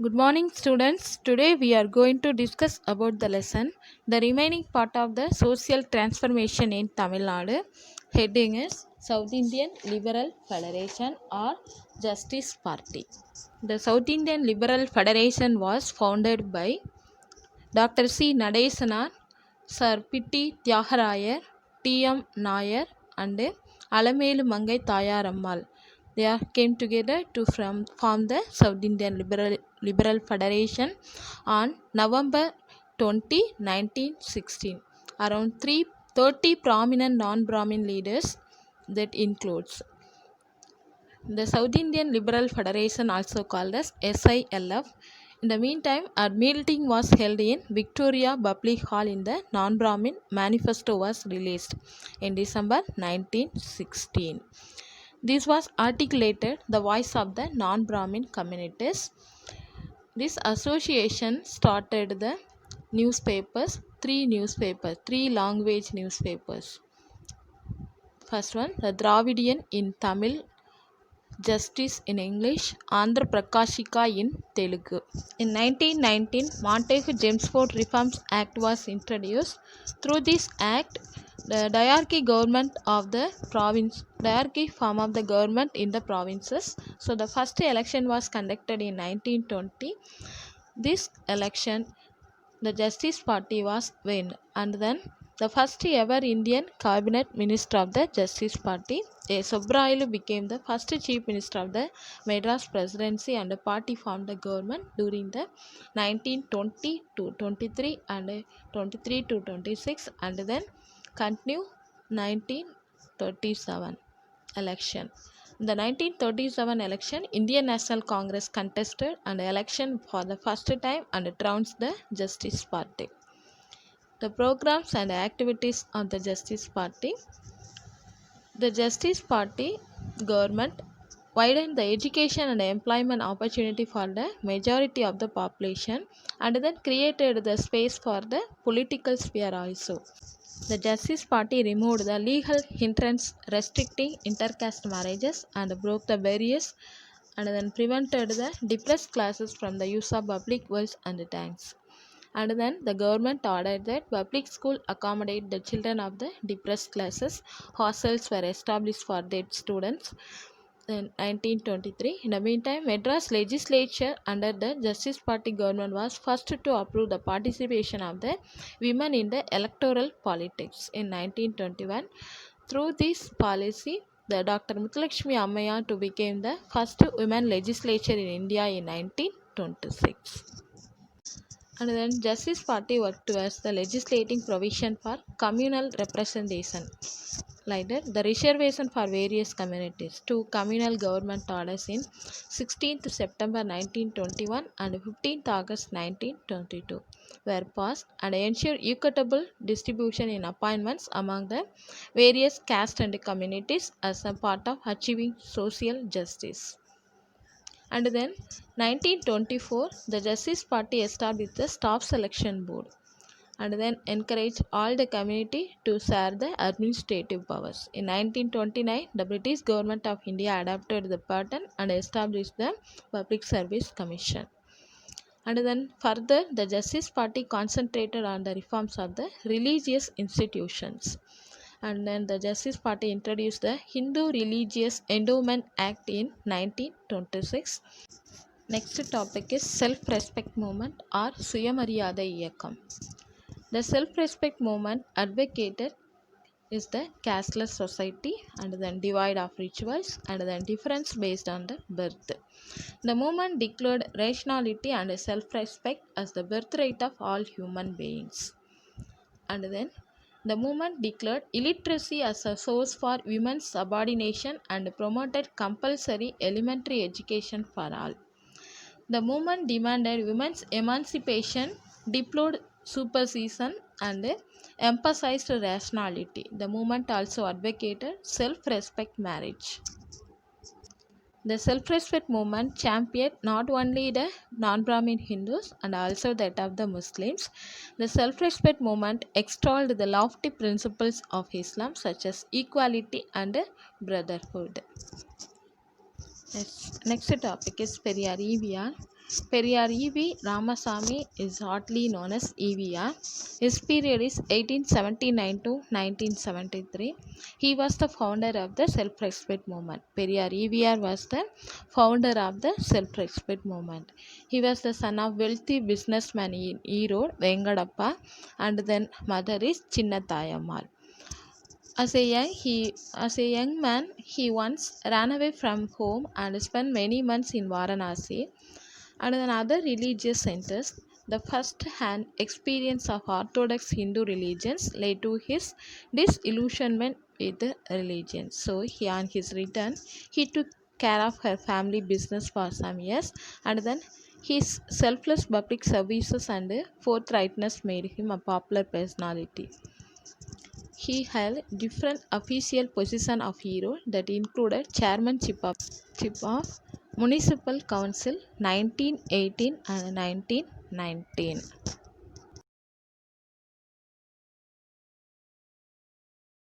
Good morning, students. Today we are going to discuss about the lesson, the remaining part of the social transformation in Tamil Nadu. Heading is South Indian Liberal Federation or Justice Party. The South Indian Liberal Federation was founded by Dr. C. Nadesanan, Sir Pitti Tyagarayar, T. M. Nair, and Alamelu Mangai Tayarammal. They are came together to form the South Indian Liberal Federation on November 20, 1916. Around 30 prominent non-Brahmin leaders that includes the South Indian Liberal Federation, also called as SILF. In the meantime, a meeting was held in Victoria Public Hall in the Non-Brahmin Manifesto was released in December 1916. This was articulated the voice of the non-Brahmin communities. This association started the three language newspapers. First one, the Dravidian in Tamil, Justice in English, Andhra Prakashika in Telugu. In 1919, Montagu Chelmsford Reforms Act was introduced. Through this act, the diarchy form of the government in the provinces. So the first election was conducted in 1920. This election, the Justice Party was win, and then the first ever Indian cabinet minister of the Justice Party, A. Subrailu, became the first chief minister of the Madras presidency, and the party formed the government during the 1920 to 23 and 23 to 26, and then continue 1937 election. In the 1937 election, Indian National Congress contested an election for the first time and trounced the Justice Party. The programs and activities of the Justice Party. The Justice Party government widened the education and employment opportunity for the majority of the population, and then created the space for the political sphere also. The Justice Party removed the legal hindrance restricting intercaste marriages and broke the barriers, and then prevented the depressed classes from the use of public wells and tanks. And then the government ordered that public school accommodate the children of the depressed classes. Hostels were established for their students in 1923. In the meantime, Madras legislature under the Justice Party government was first to approve the participation of the women in the electoral politics in 1921. Through this policy, the Dr. Muthulakshmi Ammayya to became the first women legislature in India in 1926. And then Justice Party worked towards the legislating provision for communal representation, like that the reservation for various communities. Two communal government orders in 16th September 1921 and 15th August 1922 were passed and ensured equitable distribution in appointments among the various caste and communities as a part of achieving social justice. And then 1924, the Justice Party established the Staff Selection Board and then encouraged all the community to share the administrative powers. In 1929, the British government of India adopted the pattern and established the Public Service Commission. And then further, the Justice Party concentrated on the reforms of the religious institutions. And then the Justice Party introduced the Hindu Religious Endowment Act in 1926. Next topic is Self-Respect Movement or Suyamariyada Iyakam. The self-respect movement advocated is the casteless society and then divide of rituals and then difference based on the birth. The movement declared rationality and self-respect as the birthright of all human beings. And then the movement declared illiteracy as a source for women's subordination and promoted compulsory elementary education for all. The movement demanded women's emancipation, deplored superstition, and emphasized rationality. The movement also advocated self-respect marriage. The self-respect movement championed not only the non-Brahmin Hindus and also that of the Muslims. The self-respect movement extolled the lofty principles of Islam such as equality and brotherhood. Next topic is Periyar EVR. Periyar E.V. Ramasamy is hotly known as EVR. His period is 1879 to 1973. He was the founder of the Self-Respect Movement. Periyar EVR was the founder of the Self-Respect Movement. He was the son of wealthy businessman in Erode, Vengadappa, and then mother is Chinnathayamal. As a young man, he once ran away from home and spent many months in Varanasi and in other religious centers. The first-hand experience of Orthodox Hindu religions led to his disillusionment with the religion. So, on his return, he took care of her family business for some years, and then his selfless public services and forthrightness made him a popular personality. He held different official positions of hero that included chairmanship of Municipal Council 1918 and 1919.